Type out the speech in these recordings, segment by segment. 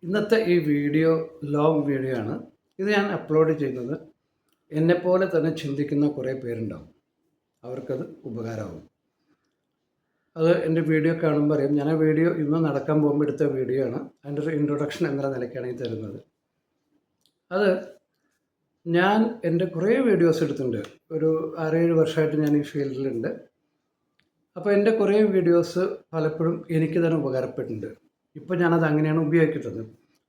ഇന്നത്തെ ഈ video long video ആണ്. ഇത് ഞാൻ അപ്ലോഡ് ചെയ്യുന്നത് എന്നെപ്പോലെ തന്നെ ചിന്തിക്കുന്ന കുറേ പേരുണ്ടാവും. അവർക്കത് ഉപകാരമാവും. അത് എൻ്റെ വീഡിയോ കാണുമ്പോൾ അറിയാം. ഞാൻ ആ വീഡിയോ ഇന്ന് നടക്കാൻ പോകുമ്പോൾ എടുത്ത വീഡിയോ ആണ്. അതിൻ്റെ ഒരു ഇൻട്രൊഡക്ഷൻ എന്ന നിലയ്ക്കാണ് ഈ തരുന്നത്. അത് ഞാൻ എൻ്റെ കുറേ വീഡിയോസ് എടുത്തിട്ടുണ്ട്. ഒരു 6-7 വർഷമായിട്ട് ഞാൻ ഈ ഫീൽഡിലുണ്ട്. അപ്പോൾ എൻ്റെ കുറേ വീഡിയോസ് പലപ്പോഴും എനിക്ക് തന്നെ ഉപകാരപ്പെട്ടിട്ടുണ്ട്. ഇപ്പോൾ ഞാനത് അങ്ങനെയാണ് ഉപയോഗിക്കുന്നത്.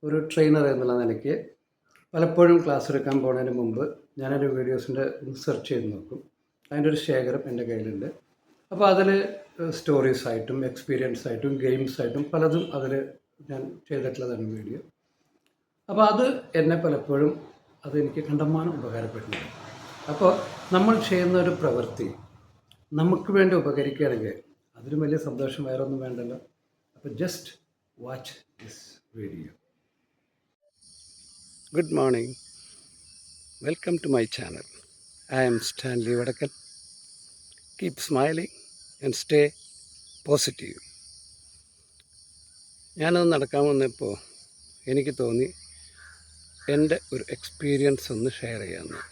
ഒരു ട്രെയിനർ എന്നുള്ള നിലയ്ക്ക് പലപ്പോഴും ക്ലാസ് എടുക്കാൻ പോകുന്നതിന് മുമ്പ് ഞാനൊരു വീഡിയോസിൻ്റെ സെർച്ച് ചെയ്ത് നോക്കും. അതിൻ്റെ ഒരു ശേഖരം എൻ്റെ കയ്യിലുണ്ട്. അപ്പോൾ അതിൽ സ്റ്റോറീസ് ആയിട്ടും എക്സ്പീരിയൻസ് ആയിട്ടും ഗെയിംസ് ആയിട്ടും പലതും അതിൽ ഞാൻ ചെയ്തിട്ടുള്ളതാണ് വീഡിയോ. അപ്പോൾ അത് എന്നെ പലപ്പോഴും അതെനിക്ക് കണ്ടമാനം ഉപകാരപ്പെട്ടിട്ടുണ്ട്. അപ്പോൾ നമ്മൾ ചെയ്യുന്ന ഒരു പ്രവൃത്തി നമുക്ക് വേണ്ടി ഉപകരിക്കുകയാണെങ്കിൽ അതിലും വലിയ സന്തോഷം വേറെ ഒന്നും വേണ്ടല്ലോ. അപ്പോൾ just watch this video. Good morning. Welcome to my channel. I am Stanley Vadakal. Keep smiling and stay positive. ഞാനത് നടക്കാൻ വന്നപ്പോൾ എനിക്ക് തോന്നി എൻ്റെ ഒരു എക്സ്പീരിയൻസ് ഒന്ന് ഷെയർ ചെയ്യാമെന്ന്.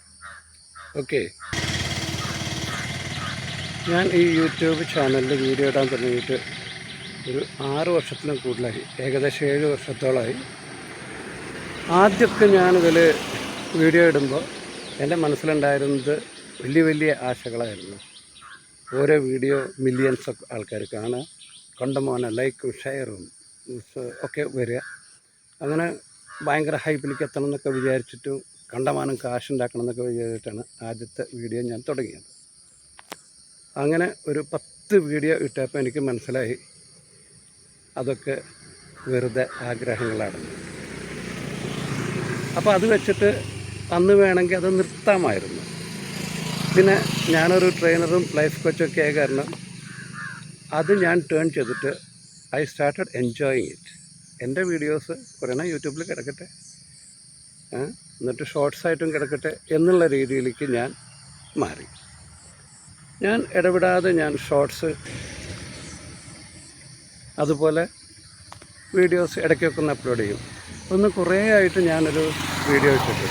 ഓക്കെ, ഞാൻ ഈ യൂട്യൂബ് ചാനലിൽ വീഡിയോ ഇടാൻ തുടങ്ങിയിട്ട് ഒരു 6 വർഷത്തിനും കൂടുതലായി, ഏകദേശം 7 വർഷത്തോളമായി. ആദ്യമൊക്കെ ഞാനിതിൽ വീഡിയോ ഇടുമ്പോൾ എൻ്റെ മനസ്സിലുണ്ടായിരുന്നത് വലിയ വലിയ ആശകളായിരുന്നു. ഓരോ വീഡിയോ മില്യൺസ് ഓഫ് ആൾക്കാർ കാണുക, കണ്ടമാനം ലൈക്കും ഷെയറും ഒക്കെ വരിക, അങ്ങനെ ഭയങ്കര ഹൈപ്പിലേക്ക് എത്തണം എന്നൊക്കെ വിചാരിച്ചിട്ടും കണ്ടമാനം കാശുണ്ടാക്കണം എന്നൊക്കെ വിചാരിച്ചിട്ടാണ് ആദ്യത്തെ വീഡിയോ ഞാൻ തുടങ്ങിയത്. അങ്ങനെ ഒരു 10 വീഡിയോ ഇട്ടപ്പോൾ എനിക്ക് മനസ്സിലായി അതൊക്കെ വെറുതെ ആഗ്രഹങ്ങളാണ്. അപ്പോൾ അത് വെച്ചിട്ട് അന്ന് വേണമെങ്കിൽ അത് നിർത്താമായിരുന്നു. പിന്നെ ഞാനൊരു ട്രെയിനറും ലൈഫ് കോച്ചൊക്കെ ആയ കാരണം അത് ഞാൻ ടേൺ ചെയ്തിട്ട് ഐ സ്റ്റാർട്ടഡ് എൻജോയിങ് ഇറ്റ്. എൻ്റെ വീഡിയോസ് കുറേ യൂട്യൂബിൽ കിടക്കട്ടെ, എന്നിട്ട് ഷോർട്സായിട്ടും കിടക്കട്ടെ എന്നുള്ള രീതിയിലേക്ക് ഞാൻ മാറി. ഞാൻ ഇടപെടാതെ ഞാൻ ഷോർട്സ് അതുപോലെ വീഡിയോസ് ഇടയ്ക്കൊക്കെ ഒന്ന് അപ്ലോഡ് ചെയ്യും. ഒന്ന് കുറേ ആയിട്ട് ഞാനൊരു വീഡിയോ ഇട്ടിട്ട്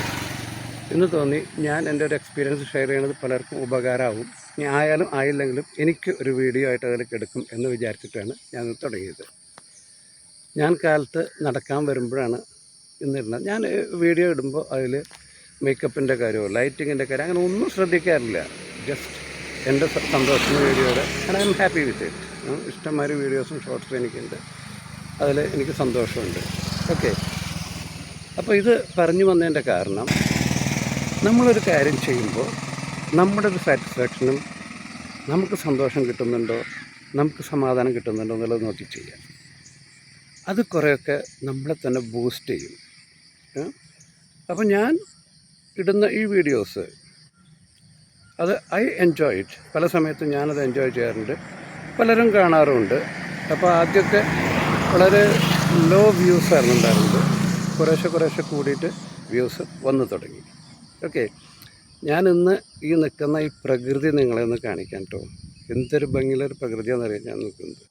എന്ന് തോന്നി ഞാൻ എൻ്റെ ഒരു എക്സ്പീരിയൻസ് ഷെയർ ചെയ്യുന്നത് പലർക്കും ഉപകാരമാവും, ഇനി ആയാലും ആയില്ലെങ്കിലും എനിക്ക് ഒരു വീഡിയോ ആയിട്ട് അതിലേക്ക് എടുക്കും എന്ന് വിചാരിച്ചിട്ടാണ് ഞാൻ തുടങ്ങിയത്. ഞാൻ കാലത്ത് നടക്കാൻ വരുമ്പോഴാണ് ഇന്നിരുന്നത്. ഞാൻ വീഡിയോ ഇടുമ്പോൾ അതിൽ മേക്കപ്പിൻ്റെ കാര്യമോ ലൈറ്റിങ്ങിൻ്റെ കാര്യം അങ്ങനെ ഒന്നും ശ്രദ്ധിക്കാറില്ല. ജസ്റ്റ് എൻ്റെ സന്തോഷത്തിന് വീഡിയോയുടെ I am happy with it. ഇഷ്ടംമാതിരി വീഡിയോസും ഷോർട്സും എനിക്കുണ്ട്, അതിൽ എനിക്ക് സന്തോഷമുണ്ട്. ഓക്കെ, അപ്പോൾ ഇത് പറഞ്ഞു വന്നതിൻ്റെ കാരണം നമ്മളൊരു കാര്യം ചെയ്യുമ്പോൾ നമ്മുടെ ഒരു സാറ്റിസ്ഫാക്ഷനും നമുക്ക് സന്തോഷം കിട്ടുന്നുണ്ടോ, നമുക്ക് സമാധാനം കിട്ടുന്നുണ്ടോ എന്നുള്ളത് നോക്കി ചെയ്യാം. അത് കുറേയൊക്കെ നമ്മളെ തന്നെ ബൂസ്റ്റ് ചെയ്യും. അപ്പോൾ ഞാൻ ഇടുന്ന ഈ വീഡിയോസ് അത് ഐ എൻജോയ് ഇറ്റ്. പല സമയത്തും ഞാനത് എൻജോയ് ചെയ്യാറുണ്ട്, പലരും കാണാറുമുണ്ട്. അപ്പോൾ ആദ്യമൊക്കെ വളരെ ലോ വ്യൂസായിരുന്നു ഉണ്ടായിരുന്നത്, കുറേശ്ശെ കൂടിയിട്ട് വ്യൂസ് വന്നു തുടങ്ങി. ഓക്കെ, ഞാനിന്ന് ഈ നിൽക്കുന്ന ഈ പ്രകൃതി നിങ്ങളെ ഒന്ന് കാണിക്കാൻ കേട്ടോ. എന്തൊരു ഭംഗിയുള്ളൊരു പ്രകൃതിയാണെന്നറിയാം ഞാൻ നിൽക്കുന്നത്.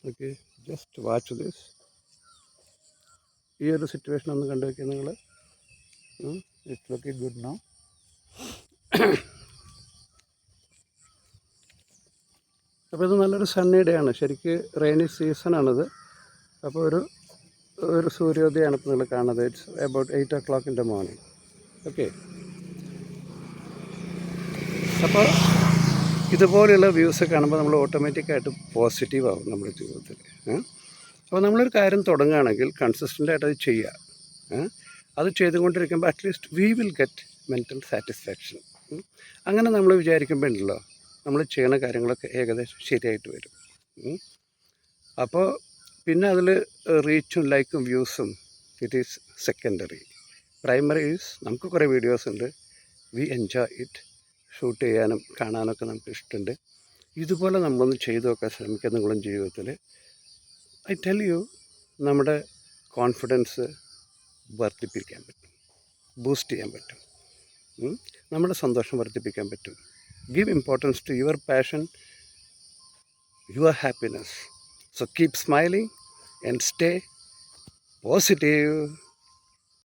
Okay, just watch this. ഈ ഒരു സിറ്റുവേഷൻ ഒന്ന് കണ്ടു വയ്ക്കുക നിങ്ങൾ. It's Lockie good now. അപ്പോൾ ഇത് നല്ലൊരു സണ്ണി ഡേ ആണ്, ശരിക്ക് റെയിനി സീസണാണിത്. അപ്പോൾ ഒരു സൂര്യോദയമാണ് ഇപ്പോൾ നിങ്ങൾ കാണുന്നത്. It's about 8 o'clock in the morning. Okay, അപ്പോൾ ഇതുപോലെയുള്ള വ്യൂസ് കാണുമ്പോൾ നമ്മൾ ഓട്ടോമാറ്റിക്കായിട്ട് പോസിറ്റീവ് ആവും നമ്മുടെ ജീവിതത്തിൽ. അപ്പോൾ നമ്മളൊരു കാര്യം തുടങ്ങുകയാണെങ്കിൽ കൺസിസ്റ്റൻ്റായിട്ട് അത് ചെയ്യുക. അത് ചെയ്തുകൊണ്ടിരിക്കുമ്പോൾ at least we will get mental satisfaction. അങ്ങനെ നമ്മൾ വിചാരിക്കുമ്പോൾ ഉണ്ടല്ലോ, നമ്മൾ ചെയ്യുന്ന കാര്യങ്ങളൊക്കെ ഏകദേശം ശരിയായിട്ട് വരും. അപ്പോൾ പിന്നെ അതിൽ റീച്ചും ലൈക്കും വ്യൂസും it is secondary. Primary is നമുക്ക് കുറേ വീഡിയോസ് ഉണ്ട്, വി എൻജോയ് ഇറ്റ്. ഷൂട്ട് ചെയ്യാനും കാണാനൊക്കെ നമുക്ക് ഇഷ്ടമുണ്ട്. ഇതുപോലെ നമ്മളൊന്ന് ചെയ്തു നോക്കാൻ ശ്രമിക്കുക നിങ്ങളും ജീവിതത്തിൽ. ഐ ടെൽ യു, നമ്മുടെ കോൺഫിഡൻസ് വർദ്ധിപ്പിക്കാൻ പറ്റും, ബൂസ്റ്റ് ചെയ്യാൻ പറ്റും, നമ്മുടെ സന്തോഷം വർദ്ധിപ്പിക്കാൻ പറ്റും. Give importance to your passion, your happiness. So keep smiling and stay positive.